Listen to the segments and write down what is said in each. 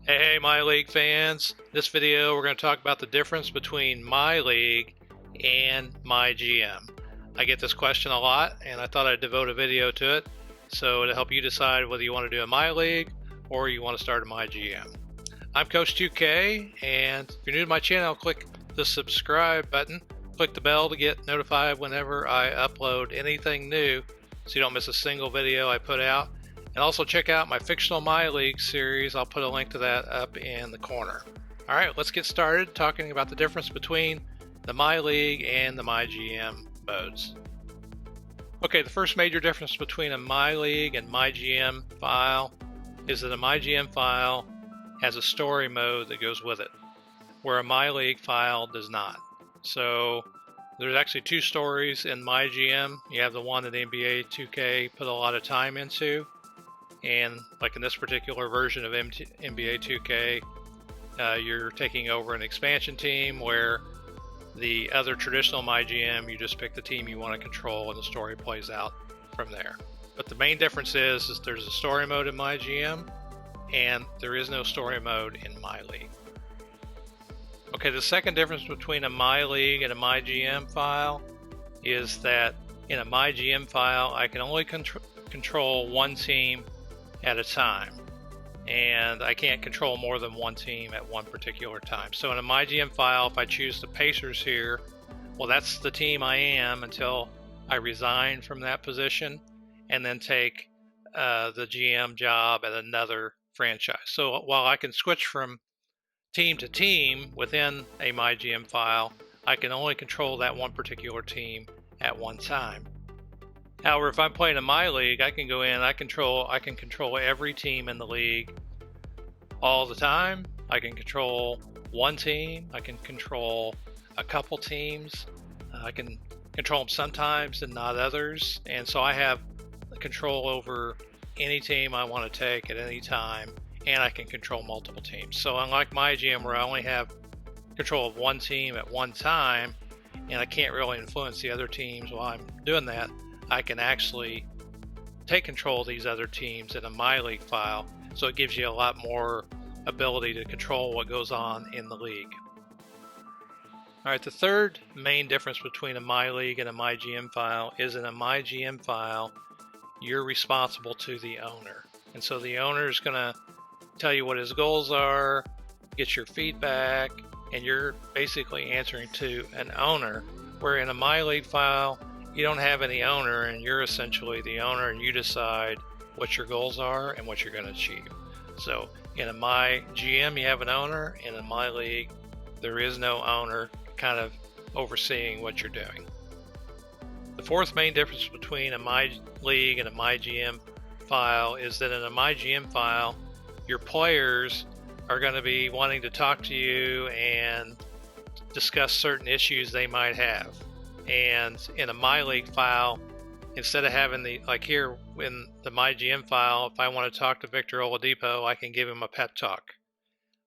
Hey, MyLeague fans. This video, we're going to talk about the difference between MyLeague and MyGM. I get this question a lot, and I thought I'd devote a video to it, so to help you decide whether you want to do a MyLeague or you want to start a MyGM. I'm Coach 2K, and if you're new to my channel, click the subscribe button. Click the bell to get notified whenever I upload anything new, so you don't miss a single video I put out. And also check out my fictional MyLeague series. I'll put a link to that up in the corner. All right, let's get started talking about the difference between the MyLeague and the MyGM modes. Okay, the first major difference between a MyLeague and MyGM file is that a MyGM file has a story mode that goes with it, where a MyLeague file does not. So there's actually two stories in MyGM. You have the one that NBA2K put a lot of time into, and like in this particular version of NBA2K, you're taking over an expansion team, where the other traditional MyGM, you just pick the team you want to control and the story plays out from there. But the main difference is there's a story mode in MyGM and there is no story mode in MyLeague. Okay, the second difference between a MyLeague and a MyGM file is that in a MyGM file, I can only control one team at a time, and I can't control more than one team at one particular time. So in a MyGM file, if I choose the Pacers here, well, that's the team I am until I resign from that position and then take the GM job at another franchise. So while I can switch from team to team within a MyGM file, I can only control that one particular team at one time. However, if I'm playing a MyLeague, I can go in, I can control every team in the league all the time. I can control one team, I can control a couple teams, I can control them sometimes and not others, and so I have control over any team I want to take at any time, and I can control multiple teams. So unlike MyGM, where I only have control of one team at one time, and I can't really influence the other teams while I'm doing that, I can actually take control of these other teams in a MyLeague file, so it gives you a lot more ability to control what goes on in the league. All right, the third main difference between a MyLeague and a MyGM file is in a MyGM file, you're responsible to the owner. And so the owner is going to tell you what his goals are, get your feedback, and you're basically answering to an owner, where in a MyLeague file, you don't have any owner, and you're essentially the owner, and you decide what your goals are and what you're going to achieve. So in a MyGM, you have an owner. In a MyLeague, there is no owner kind of overseeing what you're doing. The fourth main difference between a MyLeague and a MyGM file is that in a MyGM file, your players are going to be wanting to talk to you and discuss certain issues they might have. And in a MyLeague file, instead of having like here in the MyGM file, if I want to talk to Victor Oladipo, I can give him a pep talk.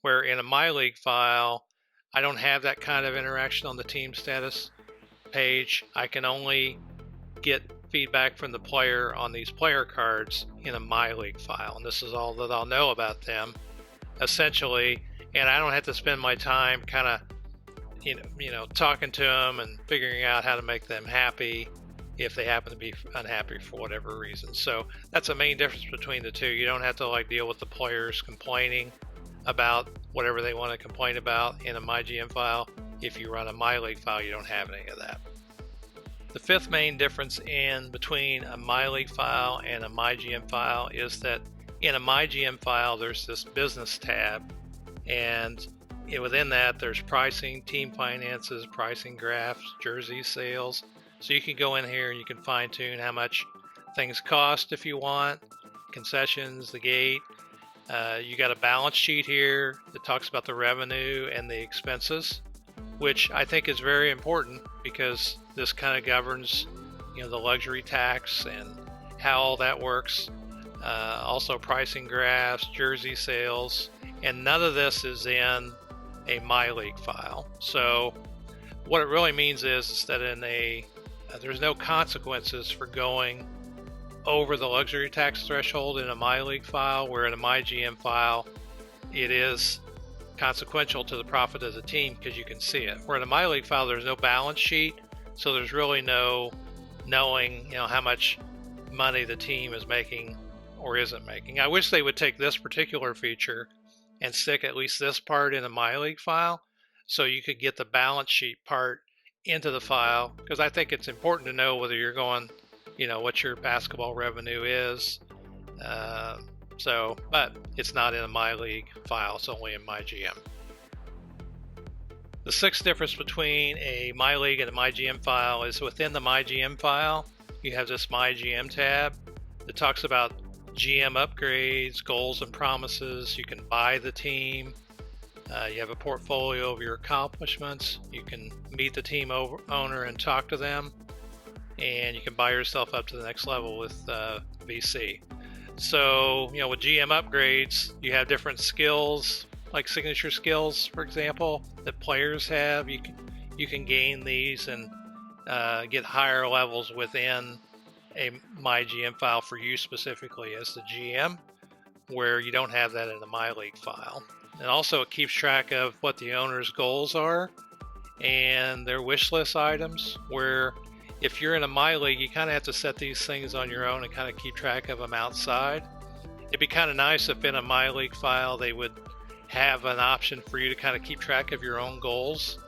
Where in a MyLeague file, I don't have that kind of interaction on the team status page. I can only get feedback from the player on these player cards in a MyLeague file, and this is all that I'll know about them essentially, and I don't have to spend my time kind of talking to them and figuring out how to make them happy if they happen to be unhappy for whatever reason. So that's a main difference between the two. You don't have to deal with the players complaining about whatever they want to complain about in a MyGM file. If you run a MyLeague file, you don't have any of that. The fifth main difference in between a MyLeague file and a MyGM file is that in a MyGM file, there's this business tab, and within that, there's pricing, team finances, pricing graphs, jersey sales. So you can go in here and you can fine tune how much things cost if you want, concessions, the gate. You got a balance sheet here that talks about the revenue and the expenses, which I think is very important because this kind of governs, the luxury tax and how all that works. Also pricing graphs, jersey sales, and none of this is in a MyLeague file. So what it really means is that there's no consequences for going over the luxury tax threshold in a MyLeague file, where in a MyGM file, it is consequential to the profit of the team because you can see it. Where in a MyLeague file, there's no balance sheet, so there's really no knowing, how much money the team is making or isn't making. I wish they would take this particular feature and stick at least this part in a MyLeague file, so you could get the balance sheet part into the file, because I think it's important to know whether you're going, what your basketball revenue is. But it's not in a MyLeague file, it's only in MyGM. The sixth difference between a MyLeague and a MyGM file is within the MyGM file, you have this MyGM tab that talks about GM upgrades, goals and promises. You can buy the team. You have a portfolio of your accomplishments. You can meet the team owner and talk to them. And you can buy yourself up to the next level with VC. So, with GM upgrades, you have different skills, like signature skills, for example, that players have. You can gain these and get higher levels within a MyGM file for you specifically as the GM, where you don't have that in the MyLeague file. And also it keeps track of what the owner's goals are and their wish list items, where if you're in a MyLeague, you kind of have to set these things on your own and kind of keep track of them outside. It'd be kind of nice if in a MyLeague file they would have an option for you to kind of keep track of your own goals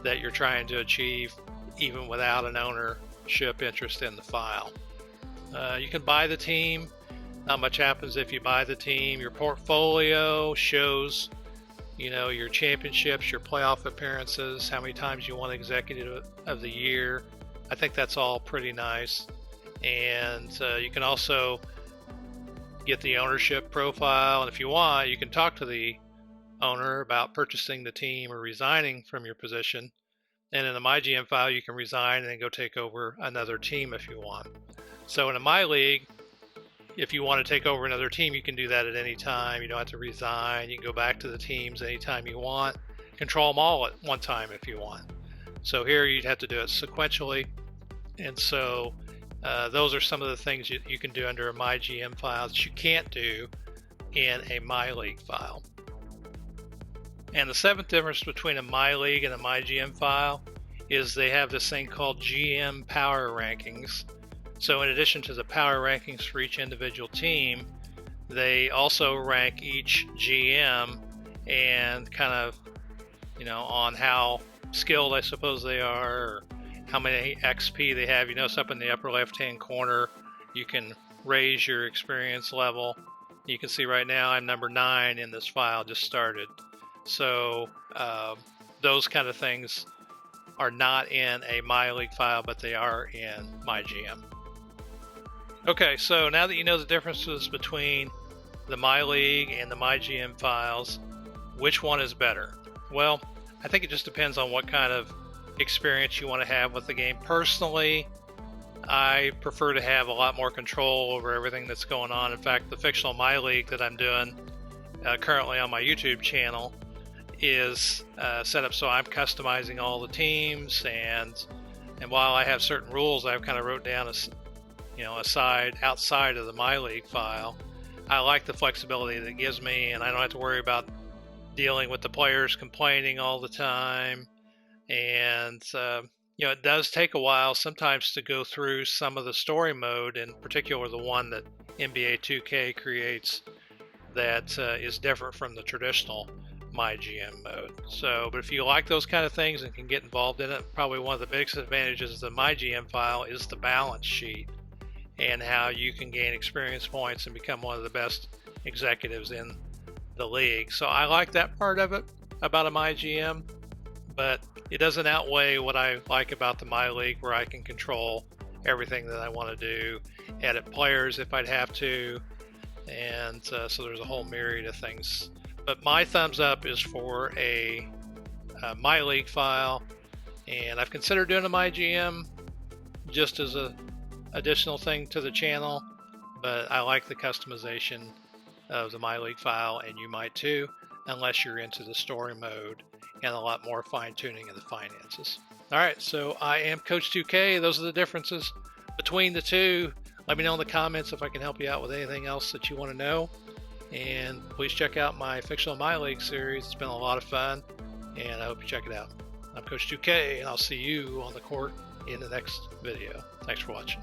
that you're trying to achieve even without an ownership interest in the file. You can buy the team. Not much happens if you buy the team. Your portfolio shows, your championships, your playoff appearances, how many times you won Executive of the Year. I think that's all pretty nice. And you can also get the ownership profile. And if you want, you can talk to the owner about purchasing the team or resigning from your position. And in the MyGM file, you can resign and then go take over another team if you want. So in a MyLeague, if you want to take over another team, you can do that at any time. You don't have to resign. You can go back to the teams anytime you want. Control them all at one time if you want. So here you'd have to do it sequentially. And so those are some of the things you can do under a MyGM file that you can't do in a MyLeague file. And the seventh difference between a MyLeague and a MyGM file is they have this thing called GM power rankings. So in addition to the power rankings for each individual team, they also rank each GM and kind of, on how skilled I suppose they are, or how many XP they have. You notice up in the upper left-hand corner, you can raise your experience level. You can see right now I'm number 9 in this file, just started. So those kind of things are not in a MyLeague file, but they are in MyGM. Okay, so now that you know the differences between the MyLeague and the MyGM files, which one is better? Well, I think it just depends on what kind of experience you want to have with the game. Personally, I prefer to have a lot more control over everything that's going on. In fact, the fictional MyLeague that I'm doing currently on my YouTube channel is set up so I'm customizing all the teams, and while I have certain rules I've kind of wrote down outside of the MyLeague file, I like the flexibility that it gives me, and I don't have to worry about dealing with the players complaining all the time. And it does take a while sometimes to go through some of the story mode, in particular the one that NBA2K creates that is different from the traditional MyGM mode. But if you like those kind of things and can get involved in it, probably one of the biggest advantages of the MyGM file is the balance sheet and how you can gain experience points and become one of the best executives in the league. So I like that part of it about a MyGM, but it doesn't outweigh what I like about the MyLeague, where I can control everything that I want to do, edit players if I'd have to, and so there's a whole myriad of things. But my thumbs up is for a MyLeague file, and I've considered doing a MyGM just as a additional thing to the channel, but I like the customization of the MyLeague file, and you might too, unless you're into the story mode and a lot more fine-tuning of the finances. All right, so I am Coach 2K. Those are the differences between the two. Let me know in the comments if I can help you out with anything else that you want to know. And please check out my fictional MyLeague series. It's been a lot of fun, and I hope you check it out. I'm Coach 2K, and I'll see you on the court in the next video. Thanks for watching.